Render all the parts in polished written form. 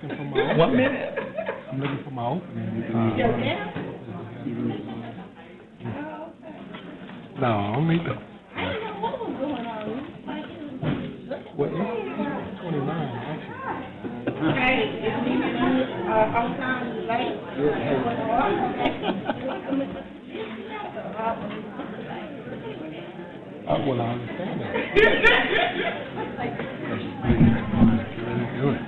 looking for my opening. 1 minute. I'm looking for my opening. No, I don't need to. I didn't know what was going on. Well, it's 29, actually. Okay, it's even on time late. Well, I understand that. Really do it.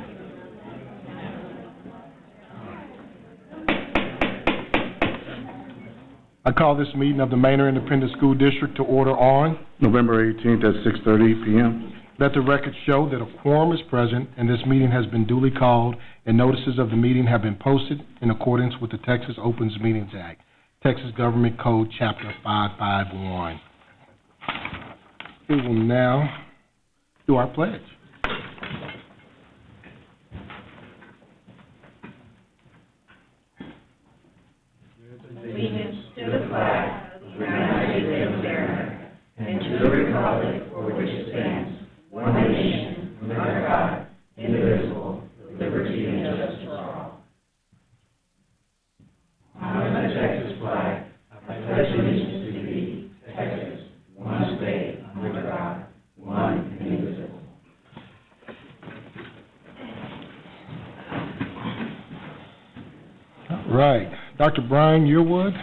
I call this meeting of the Manor Independent School District to order on. November 18th at 6:30 p.m. Let the record show that a quorum is present and this meeting has been duly called and notices of the meeting have been posted in accordance with the Texas Opens Meetings Act, Texas Government Code, Chapter 551. We will now do our pledge. Allegiance to the flag of the United States of America and to the republic for which it stands, one nation, under God, indivisible, with liberty and justice for all. Honor the Texas flag. I pledge allegiance to thee, Texas, one state, under God, one and indivisible. All right. Dr. Brian Yearwood.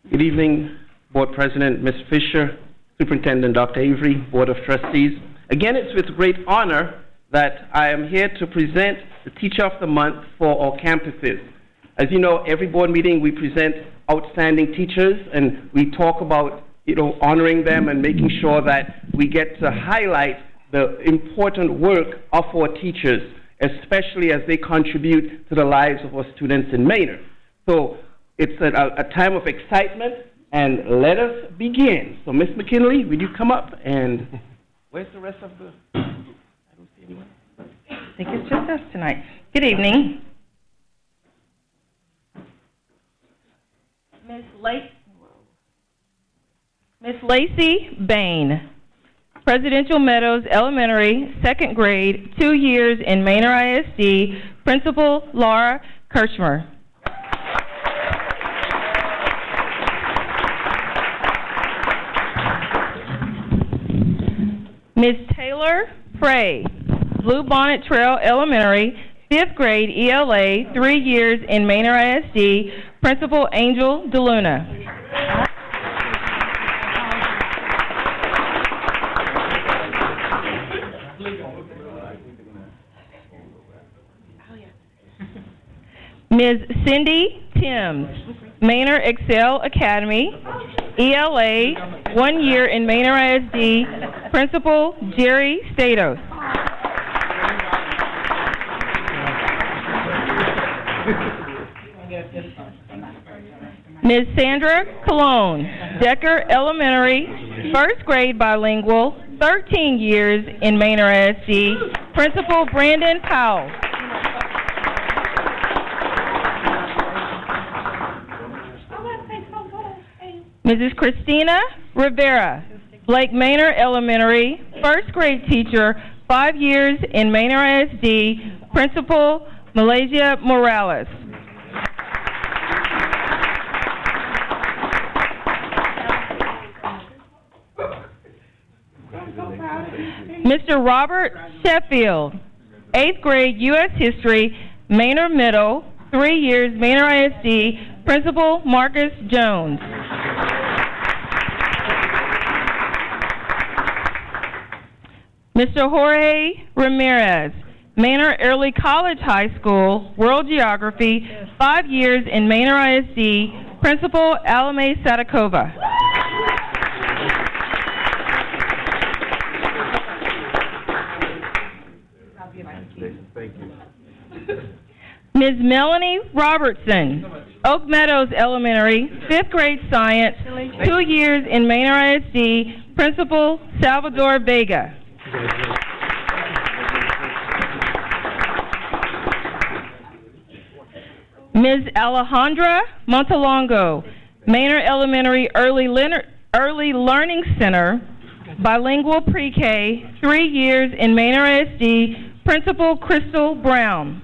Good evening, Board President, Ms. Fisher, Superintendent Dr. Avery, Board of Trustees. Again, it's with great honor that I am here to present the Teacher of the Month for our campuses. As you know, every board meeting we present outstanding teachers and we talk about, honoring them and making sure that we get to highlight the important work of our teachers, especially as they contribute to the lives of our students in Manor. So it's a time of excitement, and let us begin. So, Ms. McKinley, will you come up, and where's the rest of the... I don't see anyone. I think it's just us tonight. Good evening. Miss Lacey Bain, Presidential Meadows Elementary, 2nd grade, 2 years in Manor ISD, Principal Laura Kirchmer. Ms. Taylor Frey, Blue Bonnet Trail Elementary, 5th grade ELA, 3 years in Manor ISD, Principal Angel DeLuna. Ms. Cindy Timms, Manor Excel Academy, ELA, 1 year in Manor ISD, Principal Jerry Statos. Ms. Sandra Colon, Decker Elementary, 1st grade bilingual, 13 years in Manor ISD, Principal Brandon Powell. Mrs. Christina Rivera, Blake Manor Elementary, 1st grade teacher, 5 years in Manor ISD, Principal Malaysia Morales. Mr. Robert Sheffield, 8th grade U.S. History, Manor Middle, 3 years Manor ISD, Principal Marcus Jones. Mr. Jorge Ramirez, Manor Early College High School, World Geography, 5 years in Manor ISD, Principal Alame Sadakova. Thank you. Ms. Melanie Robertson, Oak Meadows Elementary, 5th grade Science, 2 years in Manor ISD, Principal Salvador Vega. Ms. Alejandra Montalongo, Manor Elementary Early Learning Center, bilingual pre-K, 3 years in Manor ISD, Principal Crystal Brown.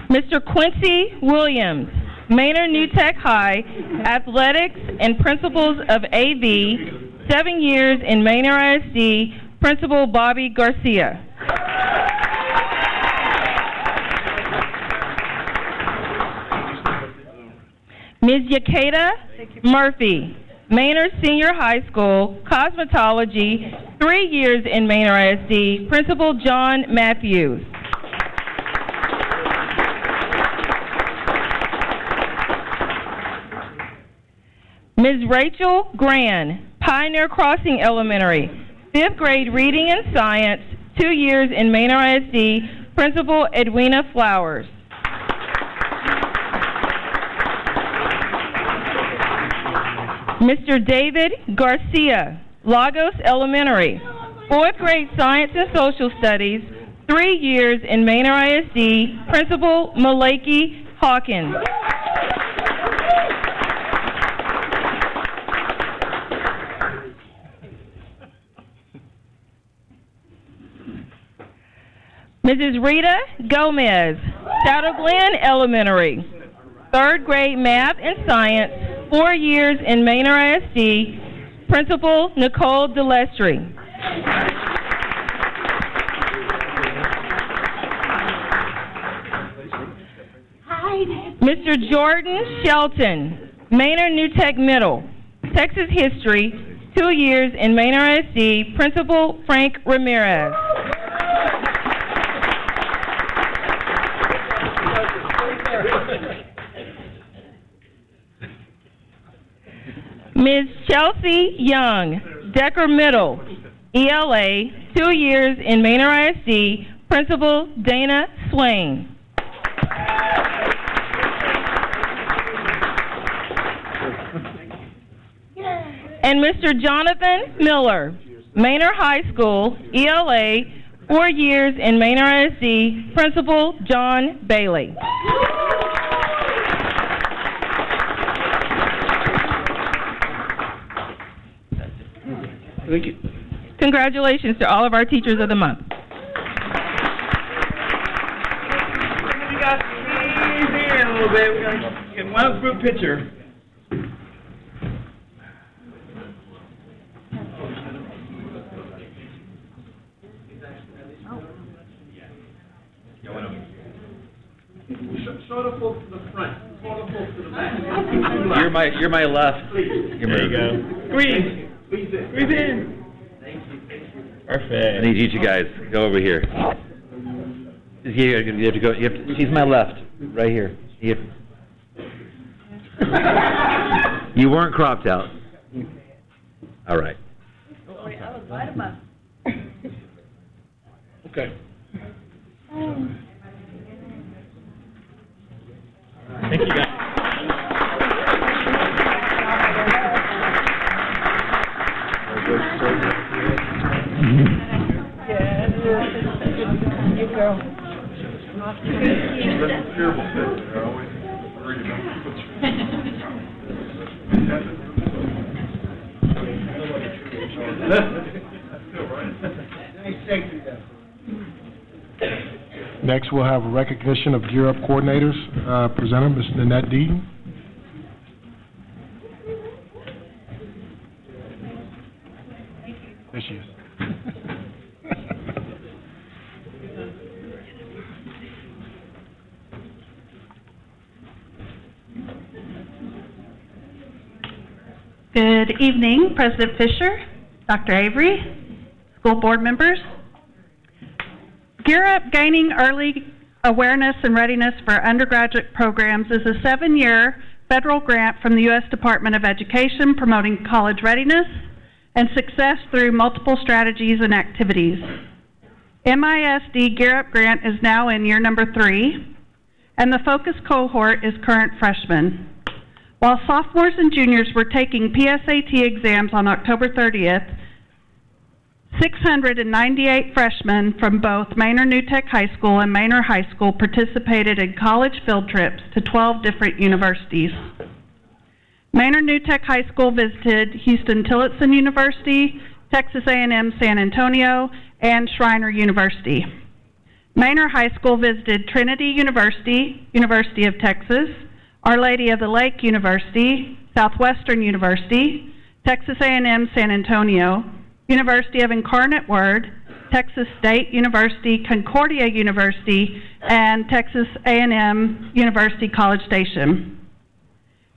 Mr. Quincy Williams, Manor New Tech High, Athletics and Principals of AV, 7 years in Manor ISD, Principal Bobby Garcia. Ms. Yakeda Murphy, Manor Senior High School, Cosmetology, 3 years in Manor ISD, Principal John Matthews. Ms. Rachel Gran, Pioneer Crossing Elementary, 5th grade Reading and Science, 2 years in Manor ISD, Principal Edwina Flowers. Mr. David Garcia, Lagos Elementary, 4th grade Science and Social Studies, 3 years in Manor ISD, Principal Malaki Hawkins. Mrs. Rita Gomez, Shadow Glen Elementary, 3rd grade Math and Science, 4 years in Manor ISD, Principal Nicole Delestri. Mr. Jordan Shelton, Manor New Tech Middle, Texas History, 2 years in Manor ISD, Principal Frank Ramirez. Ms. Chelsea Young, Decker Middle, ELA, 2 years in Manor ISD, Principal Dana Swain. And Mr. Jonathan Miller, Manor High School, ELA, 4 years in Manor ISD, Principal John Bailey. Thank you. Congratulations to all of our Teachers of the Month. You guys squeeze in a little bit. We're going to get one group picture. Show the folks to the front. Show the folks to the back. You're my left. There you go. Squeeze. Squeeze in. Squeeze in. Thank you. I need you guys to go over here. You have to go. She's my left, right here. You weren't cropped out. All right. Okay. Thank you, guys. You go. Next, we'll have a recognition of Gear Up coordinators. Presenter, Ms. Nanette Deaton. There she is. Good evening, President Fisher, Dr. Avery, school board members. Gear Up Gaining Early Awareness and Readiness for Undergraduate Programs is a 7-year federal grant from the U.S. Department of Education promoting college readiness and success through multiple strategies and activities. MISD Gear Up grant is now in year number 3, and the focus cohort is current freshmen. While sophomores and juniors were taking PSAT exams on October 30th, 698 freshmen from both Manor New Tech High School and Manor High School participated in college field trips to 12 different universities. Manor New Tech High School visited Houston Tillotson University, Texas A&M San Antonio, and Schreiner University. Manor High School visited Trinity University, University of Texas, Our Lady of the Lake University, Southwestern University, Texas A&M San Antonio, University of Incarnate Word, Texas State University, Concordia University, and Texas A&M University College Station.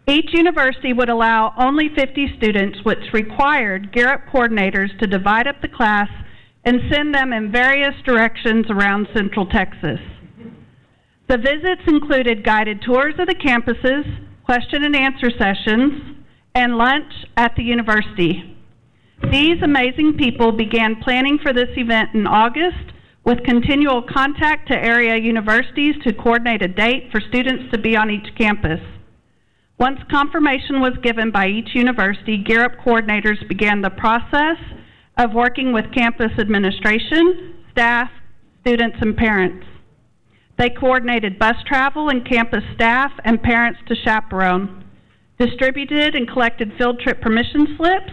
Each university would allow only 50 students, which required Gear Up coordinators to divide up the class and send them in various directions around Central Texas. The visits included guided tours of the campuses, question and answer sessions, and lunch at the university. These amazing people began planning for this event in August with continual contact to area universities to coordinate a date for students to be on each campus. Once confirmation was given by each university, Gear Up coordinators began the process of working with campus administration, staff, students, and parents. They coordinated bus travel and campus staff and parents to chaperone, distributed and collected field trip permission slips,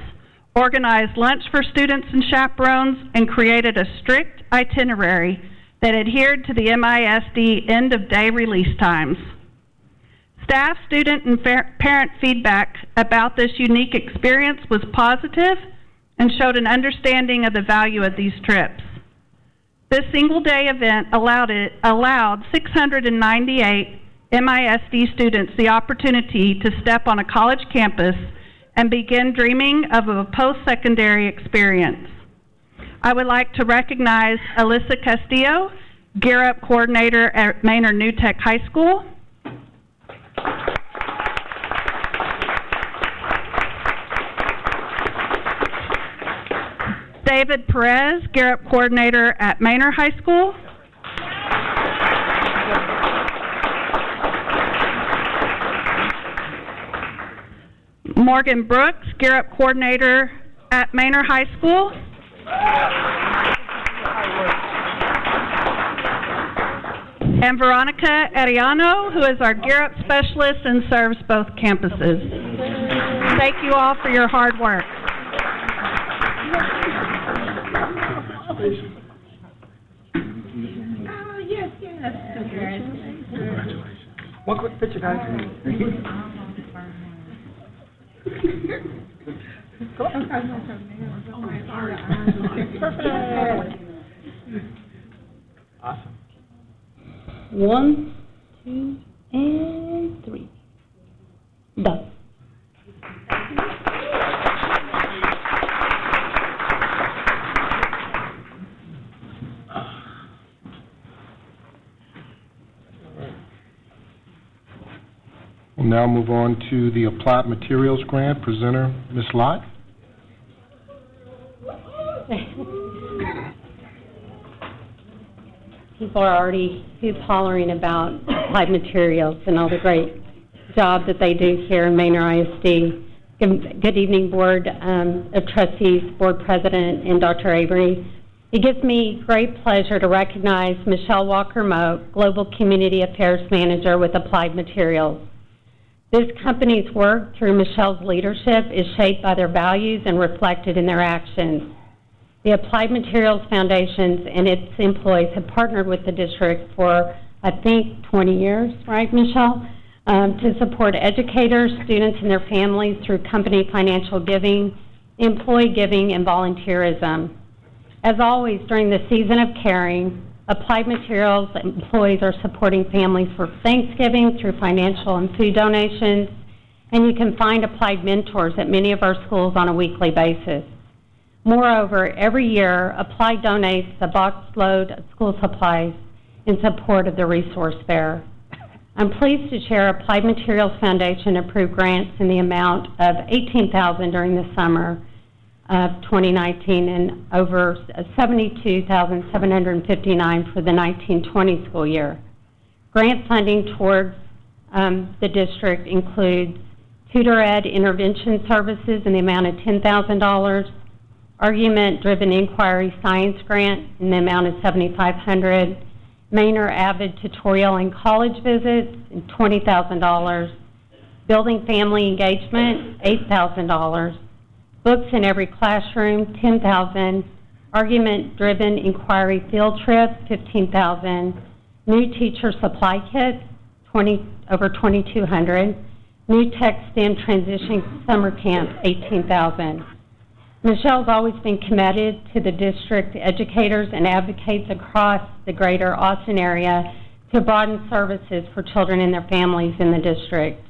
organized lunch for students and chaperones, and created a strict itinerary that adhered to the MISD end-of-day release times. Staff, student, and parent feedback about this unique experience was positive and showed an understanding of the value of these trips. This single-day event allowed 698 MISD students the opportunity to step on a college campus and begin dreaming of a post-secondary experience. I would like to recognize Alyssa Castillo, Gear Up coordinator at Manor New Tech High School. David Perez, Gear Up coordinator at Manor High School. Morgan Brooks, Gear Up coordinator at Manor High School. And Veronica Ariano, who is our Gear Up specialist and serves both campuses. Thank you all for your hard work. Oh, yes, yes. Congratulations. One quick picture, guys. Awesome. 1, 2, and 3. Done. We'll now move on to the Applied Materials Grant. Presenter, Ms. Lott. People are already hollering about Applied Materials and all the great job that they do here in Manor ISD. Good evening, Board of Trustees, Board President, and Dr. Avery. It gives me great pleasure to recognize Michelle Walker-Moak, Global Community Affairs Manager with Applied Materials. This company's work through Michelle's leadership is shaped by their values and reflected in their actions. The Applied Materials Foundations and its employees have partnered with the district for, I think, 20 years, right, Michelle? To support educators, students, and their families through company financial giving, employee giving, and volunteerism. As always, during the season of caring, Applied Materials employees are supporting families for Thanksgiving through financial and food donations, and you can find Applied mentors at many of our schools on a weekly basis. Moreover, every year, Applied donates a box load of school supplies in support of the resource fair. I'm pleased to share Applied Materials Foundation approved grants in the amount of $18,000 during the summer of 2019 and over $72,759 for the 1920 school year. Grant funding towards the district includes tutor ed intervention services in the amount of $10,000, argument-driven inquiry science grant in the amount of $7,500, Manor Avid tutorial and college visits in $20,000, Building family engagement, $8,000. Books in every classroom, $10,000. Argument-driven inquiry field trip, $15,000. New teacher supply kit, over $2,200. New tech STEM transition summer camp, $18,000. Michelle's always been committed to the district educators and advocates across the greater Austin area to broaden services for children and their families in the district.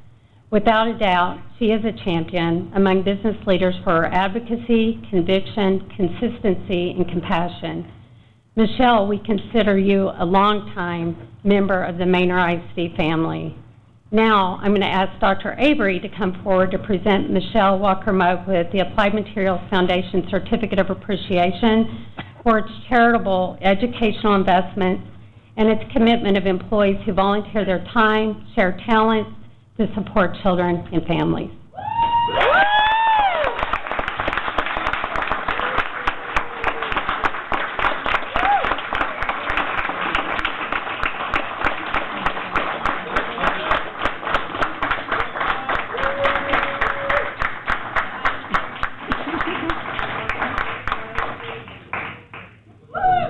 Without a doubt, she is a champion among business leaders for her advocacy, conviction, consistency, and compassion. Michelle, we consider you a longtime member of the Manor ISD family. Now, I'm going to ask Dr. Avery to come forward to present Michelle Walker-Moak with the Applied Materials Foundation Certificate of Appreciation for its charitable educational investments and its commitment of employees who volunteer their time, share talents to support children and families.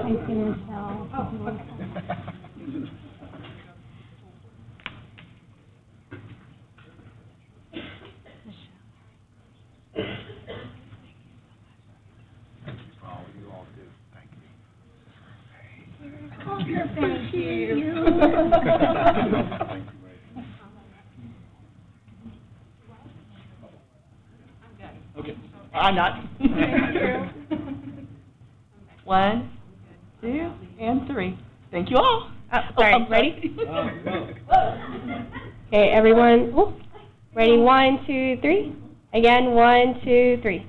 Thank you, Michelle. Thank you. Okay. I'm not. Thank you. 1, 2, and 3. Thank you all. Sorry, ready? Okay, everyone, ready, 1, 2, 3. Again, 1, 2, 3.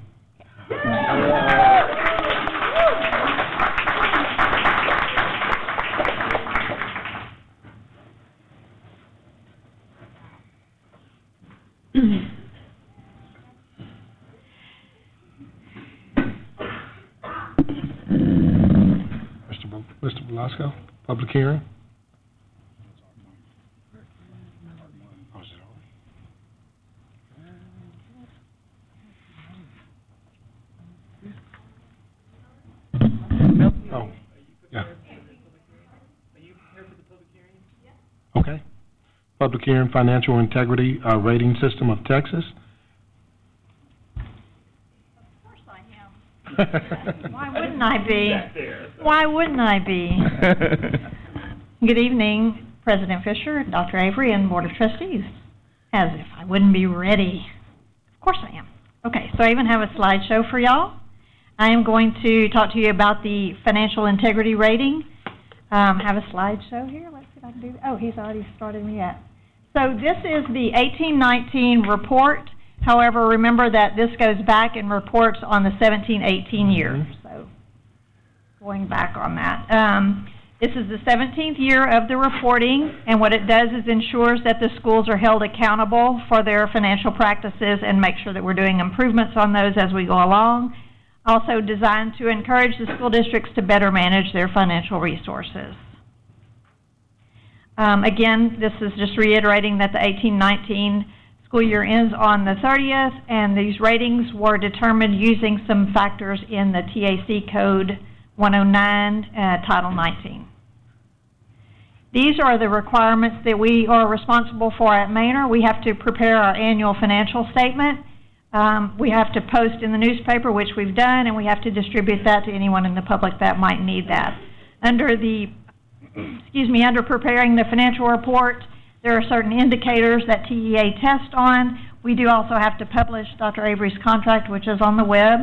Mr. Velasco, public hearing? Oh, yeah. Are you here for the public hearing? Okay. Public hearing, financial integrity rating system of Texas. Why wouldn't I be? Why wouldn't I be? Good evening, President Fisher, Dr. Avery, and Board of Trustees. As if I wouldn't be ready. Of course I am. Okay, so I even have a slideshow for y'all. I am going to talk to you about the financial integrity rating. Have a slideshow here. Let's see if I can do that. Oh, he's already started me up. So this is the 1819 report. However, remember that this goes back and reports on the 17-18 year, so going back on that. This is the 17th year of the reporting, and what it does is ensures that the schools are held accountable for their financial practices and make sure that we're doing improvements on those as we go along. Also designed to encourage the school districts to better manage their financial resources. Again, this is just reiterating that the 18-19 school year ends on the 30th, and these ratings were determined using some factors in the TAC Code 109, Title 19. These are the requirements that we are responsible for at Manor. We have to prepare our annual financial statement. We have to post in the newspaper, which we've done, and we have to distribute that to anyone in the public that might need that. Under preparing the financial report, there are certain indicators that TEA tests on. We do also have to publish Dr. Avery's contract, which is on the web,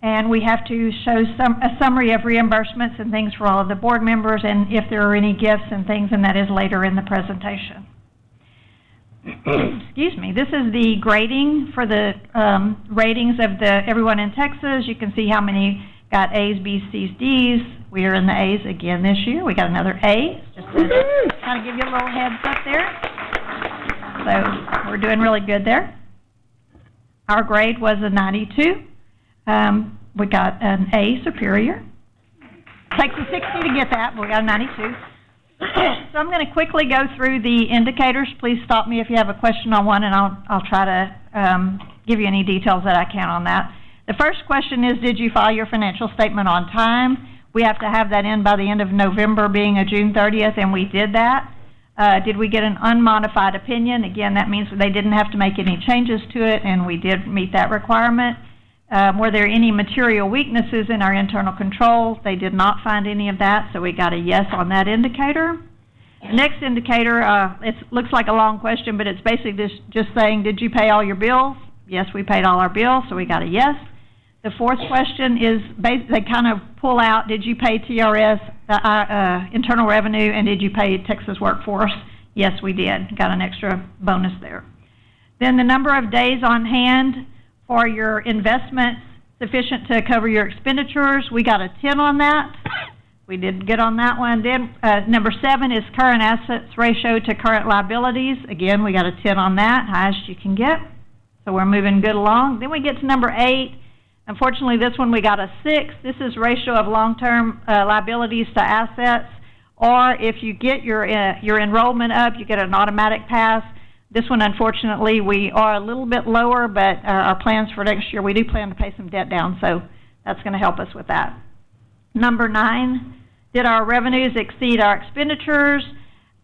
and we have to show a summary of reimbursements and things for all of the board members, and if there are any gifts and things, and that is later in the presentation. Excuse me. This is the grading for the ratings of everyone in Texas. You can see how many got A's, B's, C's, D's. We are in the A's again this year. We got another A, just to kind of give you a little heads up there. So we're doing really good there. Our grade was a 92. We got an A superior. Takes a 60 to get that, but we got a 92. So I'm going to quickly go through the indicators. Please stop me if you have a question on one, and I'll try to give you any details that I can on that. The first question is, did you file your financial statement on time? We have to have that in by the end of November, being a June 30th, and we did that. Did we get an unmodified opinion? Again, that means they didn't have to make any changes to it, and we did meet that requirement. Were there any material weaknesses in our internal control? They did not find any of that, so we got a yes on that indicator. The next indicator, it looks like a long question, but it's basically just saying, did you pay all your bills? Yes, we paid all our bills, so we got a yes. The fourth question is, they kind of pull out, did you pay TRS, internal revenue, and did you pay Texas Workforce? Yes, we did. Got an extra bonus there. Then the number of days on hand for your investments sufficient to cover your expenditures. We got a 10 on that. We did good on that one. Then number 7 is current assets ratio to current liabilities. Again, we got a 10 on that, highest you can get. So we're moving good along. Then we get to number 8. Unfortunately, this one we got a 6. This is ratio of long-term liabilities to assets. Or if you get your enrollment up, you get an automatic pass. This one, unfortunately, we are a little bit lower, but our plans for next year, we do plan to pay some debt down, so that's going to help us with that. Number 9, did our revenues exceed our expenditures?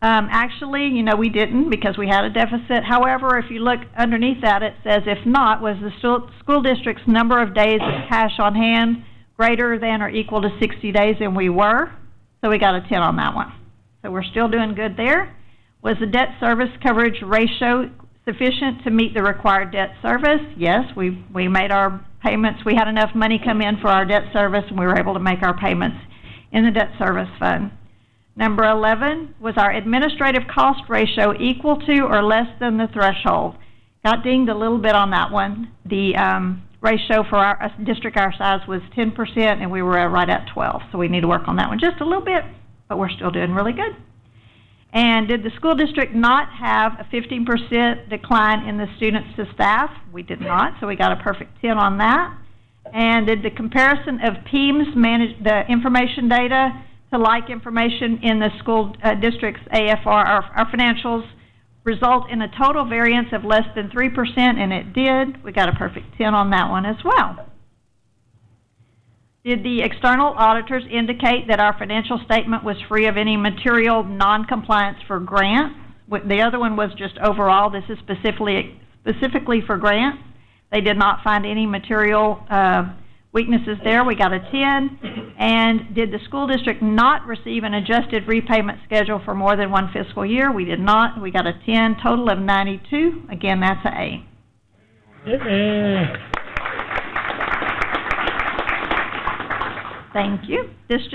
Actually, we didn't because we had a deficit. However, if you look underneath that, it says, if not, was the school district's number of days of cash on hand greater than or equal to 60 days, and we were, so we got a 10 on that one. So we're still doing good there. Was the debt service coverage ratio sufficient to meet the required debt service? Yes, we made our payments. We had enough money come in for our debt service, and we were able to make our payments in the debt service fund. Number 11, was our administrative cost ratio equal to or less than the threshold? Got dinged a little bit on that one. The ratio for our district our size was 10%, and we were right at 12, so we need to work on that one just a little bit, but we're still doing really good. And did the school district not have a 15% decline in the students to staff? We did not, so we got a perfect 10 on that. And did the comparison of PEMS manage the information data to like information in the school district's AFR, our financials, result in a total variance of less than 3%? And it did. We got a perfect 10 on that one as well. Did the external auditors indicate that our financial statement was free of any material non-compliance for grants? The other one was just overall. This is specifically for grants. They did not find any material weaknesses there. We got a 10. And did the school district not receive an adjusted repayment schedule for more than one fiscal year? We did not. We got a 10, total of 92. Again, that's an A. Thank you. This is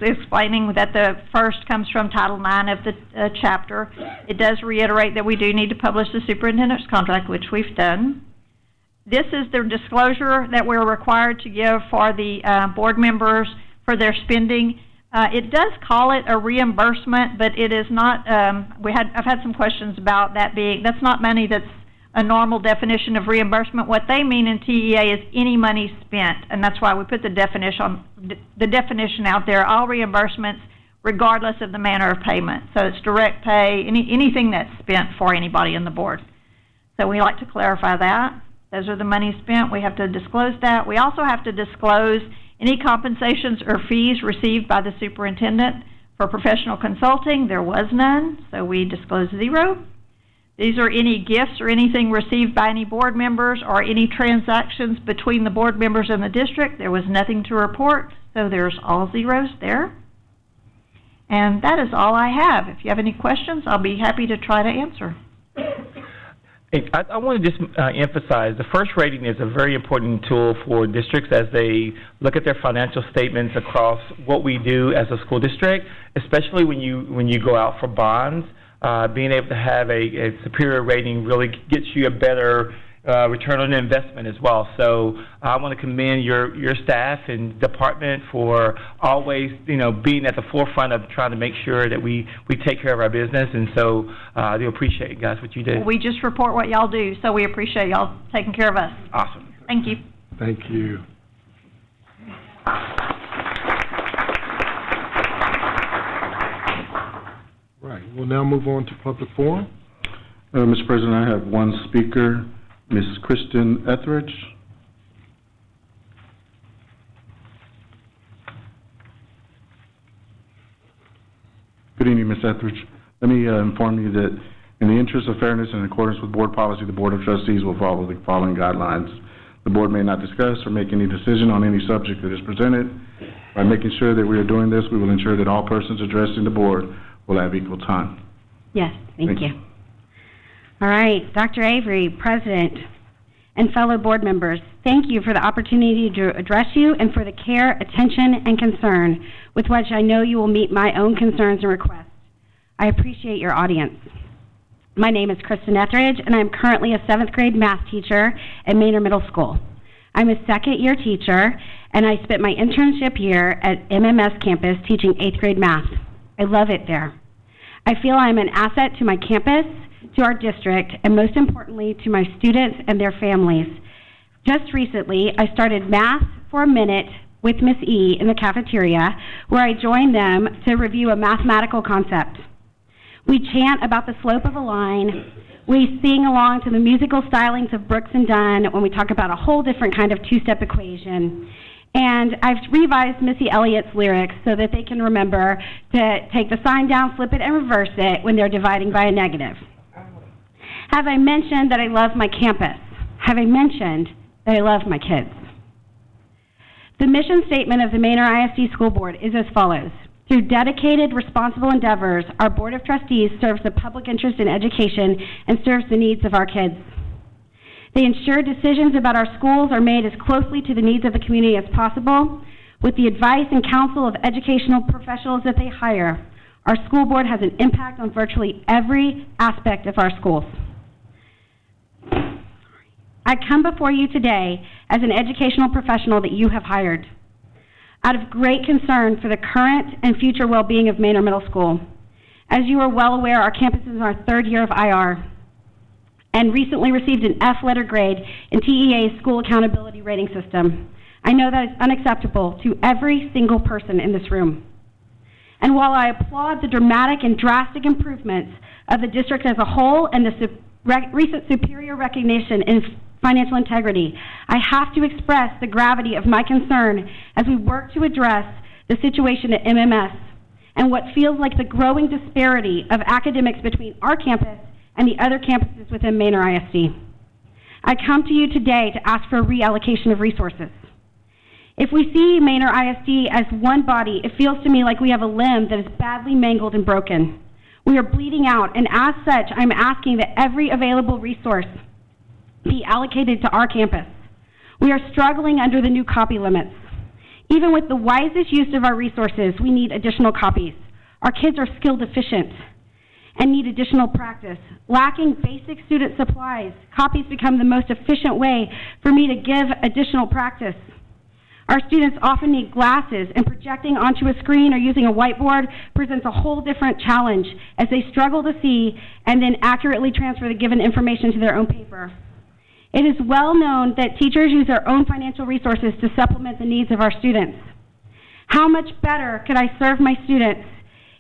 explaining that the first comes from Title IX of the chapter. It does reiterate that we do need to publish the superintendent's contract, which we've done. This is the disclosure that we're required to give for the board members for their spending. It does call it a reimbursement, but it is not. I've had some questions about that being. That's not money that's a normal definition of reimbursement. What they mean in TEA is any money spent, and that's why we put the definition out there. All reimbursements, regardless of the manner of payment. So it's direct pay, anything that's spent for anybody in the board. So we like to clarify that. Those are the money spent. We have to disclose that. We also have to disclose any compensations or fees received by the superintendent for professional consulting. There was none, so we disclosed 0. These are any gifts or anything received by any board members or any transactions between the board members and the district. There was nothing to report, so there's all zeros there. And that is all I have. If you have any questions, I'll be happy to try to answer. I want to just emphasize the first rating is a very important tool for districts as they look at their financial statements across what we do as a school district, especially when you go out for bonds. Being able to have a superior rating really gets you a better return on investment as well. So I want to commend your staff and department for always, being at the forefront of trying to make sure that we take care of our business. And so I do appreciate, guys, what you do. We just report what y'all do, so we appreciate y'all taking care of us. Awesome. Thank you. Thank you. Right, we'll now move on to public forum. Mr. President, I have one speaker, Ms. Kristen Etheridge. Good evening, Ms. Etheridge. Let me inform you that in the interest of fairness and in accordance with board policy, the Board of Trustees will follow the following guidelines. The board may not discuss or make any decision on any subject that is presented. By making sure that we are doing this, we will ensure that all persons addressing the board will have equal time. Yes, thank you. All right, Dr. Avery, President, and fellow board members, thank you for the opportunity to address you and for the care, attention, and concern with which I know you will meet my own concerns and requests. I appreciate your audience. My name is Kristen Etheridge, and I'm currently a 7th grade math teacher at Manor Middle School. I'm a second-year teacher, and I spent my internship year at MMS campus teaching 8th grade math. I love it there. I feel I'm an asset to my campus, to our district, and most importantly, to my students and their families. Just recently, I started Math for a Minute with Miss E in the cafeteria, where I joined them to review a mathematical concept. We chant about the slope of a line. We sing along to the musical stylings of Brooks and Dunn when we talk about a whole different kind of two-step equation. And I've revised Missy Elliott's lyrics so that they can remember to take the sign down, flip it, and reverse it when they're dividing by a negative. Have I mentioned that I love my campus? Have I mentioned that I love my kids? The mission statement of the Manor ISD School Board is as follows. Through dedicated, responsible endeavors, our Board of Trustees serves the public interest in education and serves the needs of our kids. They ensure decisions about our schools are made as closely to the needs of the community as possible. With the advice and counsel of educational professionals that they hire, our school board has an impact on virtually every aspect of our schools. I come before you today as an educational professional that you have hired, out of great concern for the current and future well-being of Manor Middle School. As you are well aware, our campus is in our 3rd year of IR and recently received an F letter grade in TEA's school accountability rating system. I know that is unacceptable to every single person in this room. And while I applaud the dramatic and drastic improvements of the district as a whole and the recent superior recognition in financial integrity, I have to express the gravity of my concern as we work to address the situation at MMS and what feels like the growing disparity of academics between our campus and the other campuses within Manor ISD. I come to you today to ask for a reallocation of resources. If we see Manor ISD as one body, it feels to me like we have a limb that is badly mangled and broken. We are bleeding out, and as such, I'm asking that every available resource be allocated to our campus. We are struggling under the new copy limits. Even with the wisest use of our resources, we need additional copies. Our kids are skill deficient and need additional practice. Lacking basic student supplies, copies become the most efficient way for me to give additional practice. Our students often need glasses, and projecting onto a screen or using a whiteboard presents a whole different challenge as they struggle to see and then accurately transfer the given information to their own paper. It is well known that teachers use their own financial resources to supplement the needs of our students. How much better could I serve my students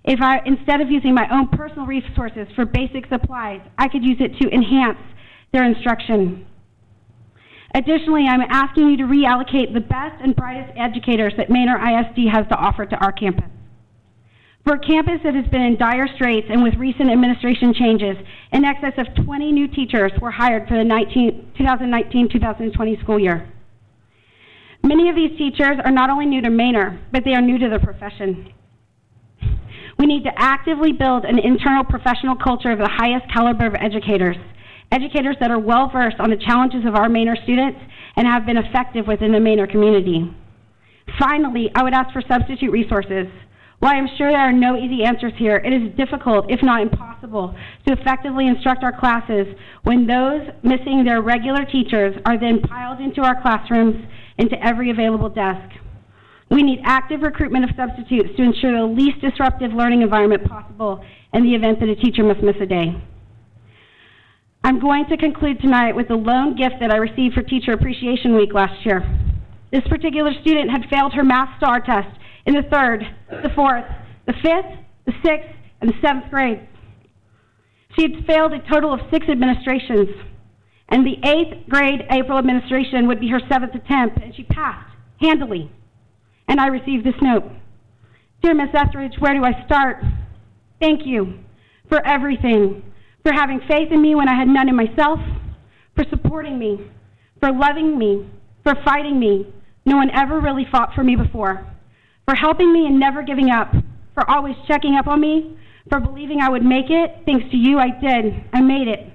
if instead of using my own personal resources for basic supplies, I could use it to enhance their instruction? Additionally, I'm asking you to reallocate the best and brightest educators that Manor ISD has to offer to our campus. For a campus that has been in dire straits and with recent administration changes, in excess of 20 new teachers were hired for the 2019-2020 school year. Many of these teachers are not only new to Manor, but they are new to the profession. We need to actively build an internal professional culture of the highest caliber of educators that are well-versed on the challenges of our Manor students and have been effective within the Manor community. Finally, I would ask for substitute resources. While I'm sure there are no easy answers here, it is difficult, if not impossible, to effectively instruct our classes when those missing their regular teachers are then piled into our classrooms, into every available desk. We need active recruitment of substitutes to ensure the least disruptive learning environment possible in the event that a teacher must miss a day. I'm going to conclude tonight with the lone gift that I received for Teacher Appreciation Week last year. This particular student had failed her math STAR test in the 3rd, the 4th, the 5th, the 6th, in the 7th grade. She had failed a total of 6 administrations, and the 8th grade April administration would be her 7th attempt, and she passed handily. And I received this note. Dear Miss Etheridge, where do I start? Thank you for everything, for having faith in me when I had none in myself, for supporting me, for loving me, for fighting me. No one ever really fought for me before, for helping me and never giving up, for always checking up on me, for believing I would make it. Thanks to you, I did. I made it.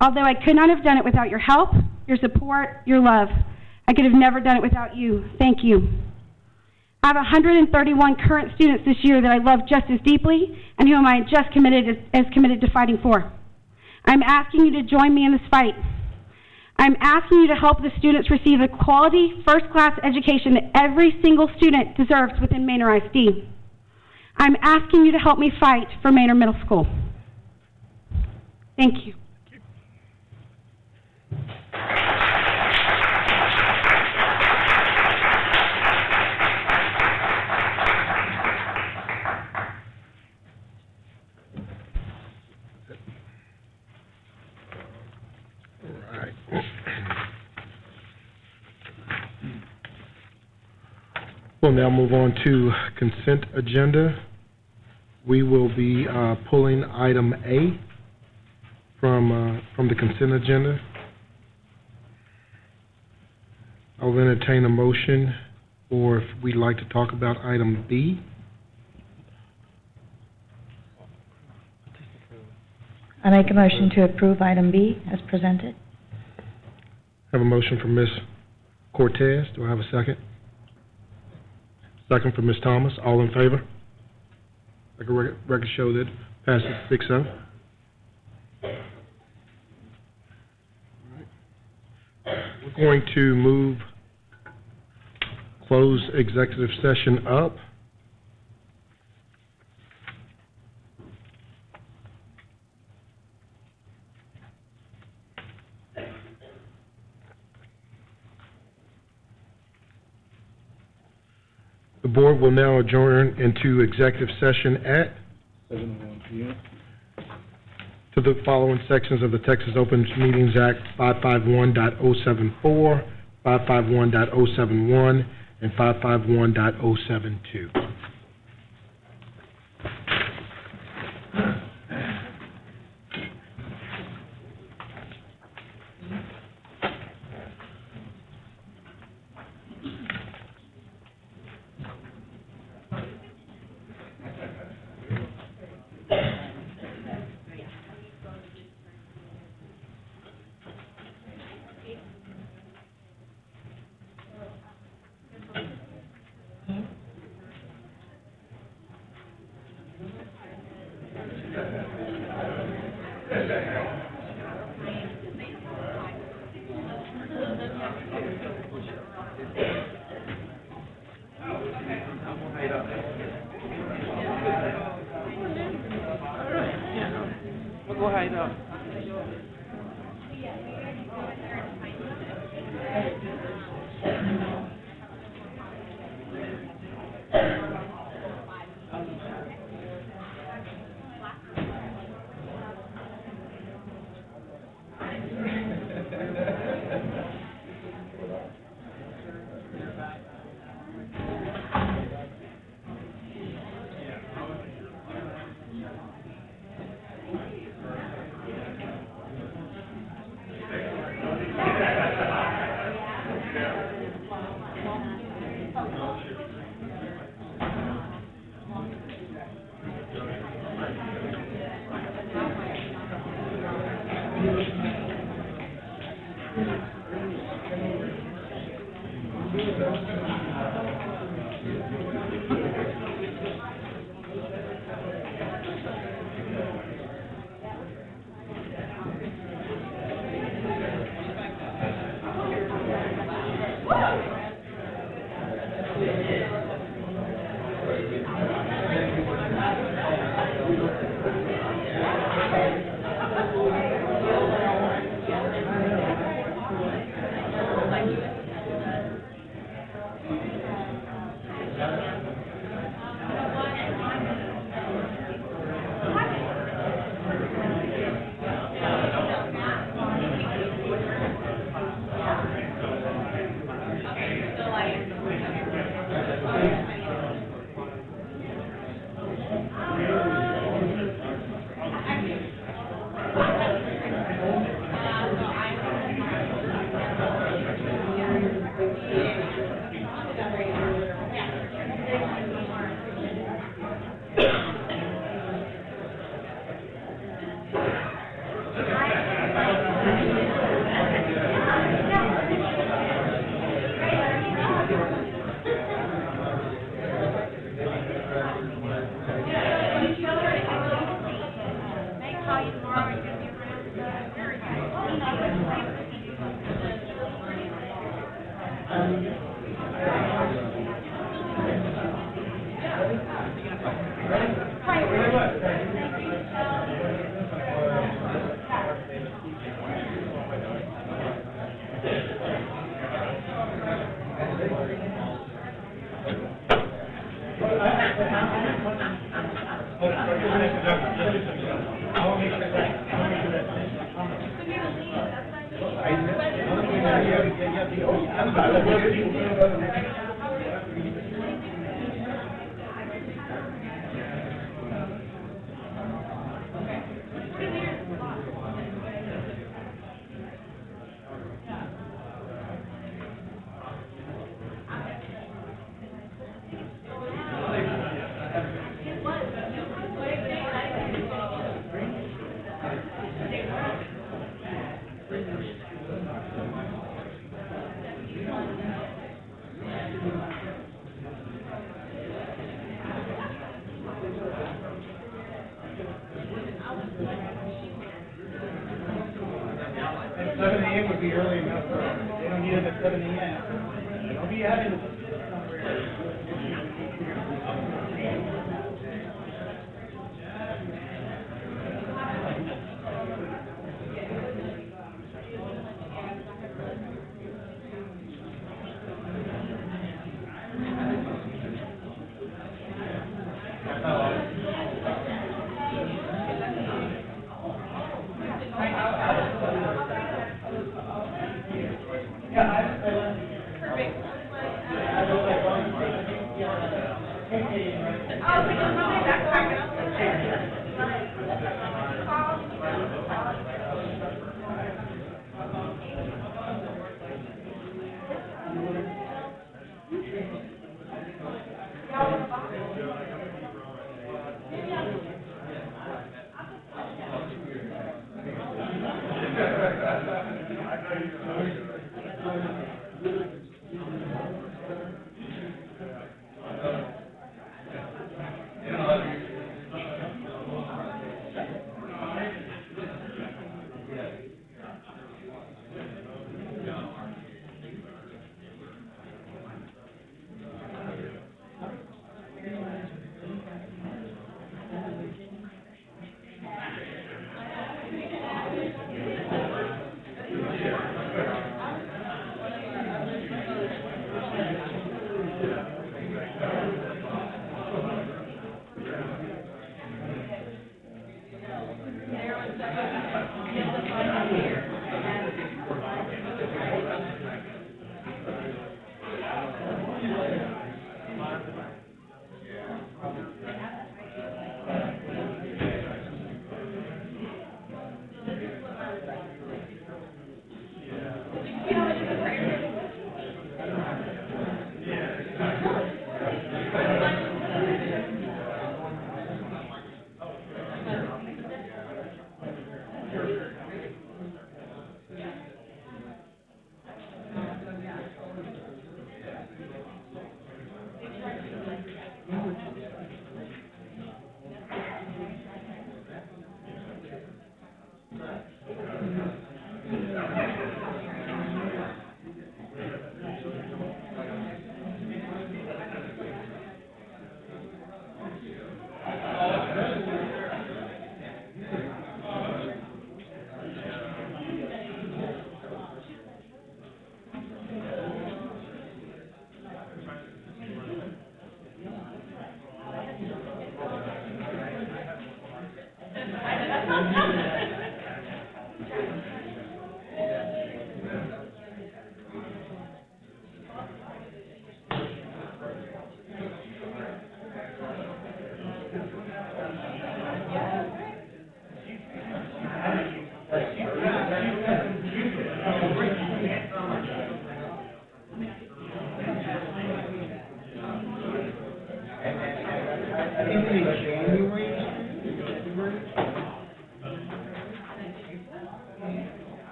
Although I could not have done it without your help, your support, your love. I could have never done it without you. Thank you. I have 131 current students this year that I love just as deeply and whom I am just committed to fighting for. I'm asking you to join me in this fight. I'm asking you to help the students receive a quality, first-class education that every single student deserves within Manor ISD. I'm asking you to help me fight for Manor Middle School. Thank you. We'll now move on to consent agenda. We will be pulling item A from the consent agenda. I'll entertain a motion, or if we'd like to talk about item B. I make a motion to approve item B as presented. I have a motion from Ms. Cortez. Do I have a second? Second from Ms. Thomas. All in favor? Like a record show that passes 6-0. We're going to move closed executive session up. The board will now adjourn into executive session at 7:01 p.m. to the following sections of the Texas Open Meetings Act: 551.074, 551.071, and 551.072.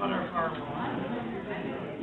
On our firewall.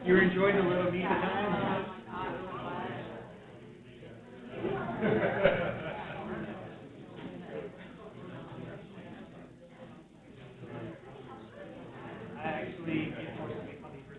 You enjoyed the little meet time? I actually get forced to make money for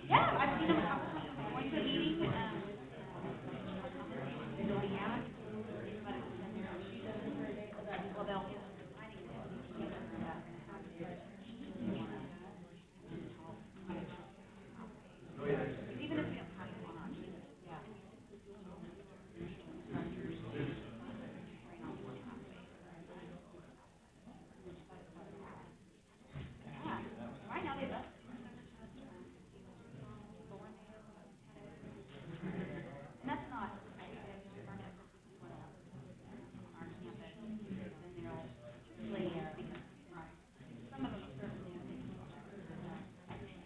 Yeah, I've seen them a couple times going to a meeting, even if we don't have one on, yeah. Right now, they left. And that's not, I think, our network on our campus, and they'll play because, some of them are certainly, I think,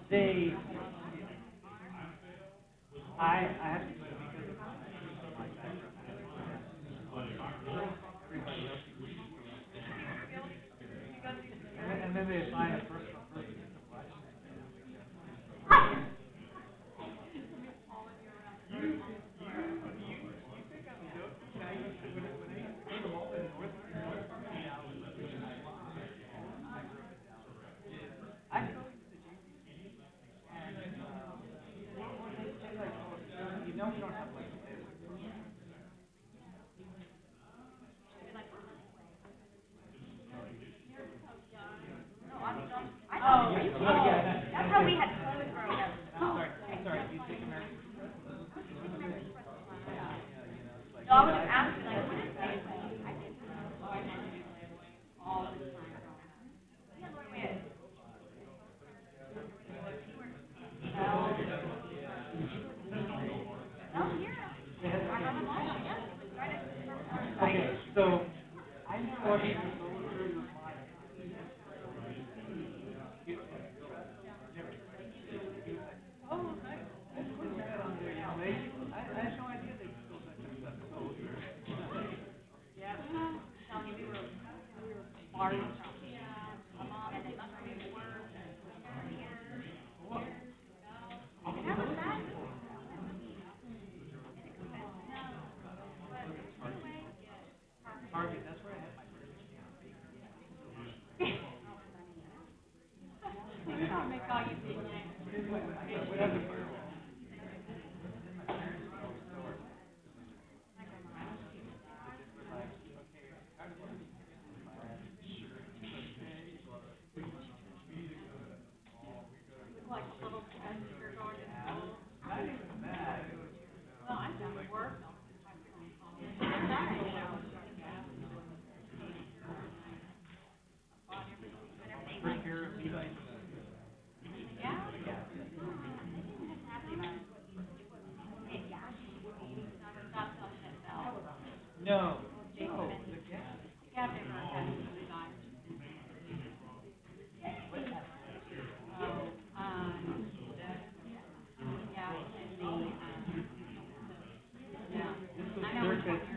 They, I have to, because of my background, everybody else. And then they assign a person. That's how we had clothes growing up. Sorry, you take American. No, I was just asking, like, what is that? I did all the time. Yeah, Lord, we had. Oh, here. I got them all, yes. Right at the first site. Okay, so I know what Oh, nice. I had no idea they still that kind of stuff. No.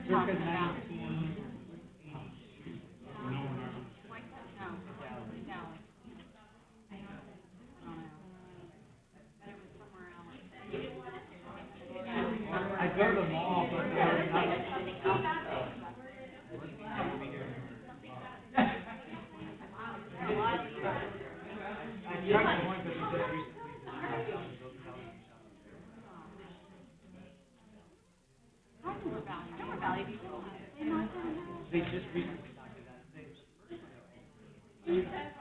Circa 19. I go to the mall, but they just recently doctored that.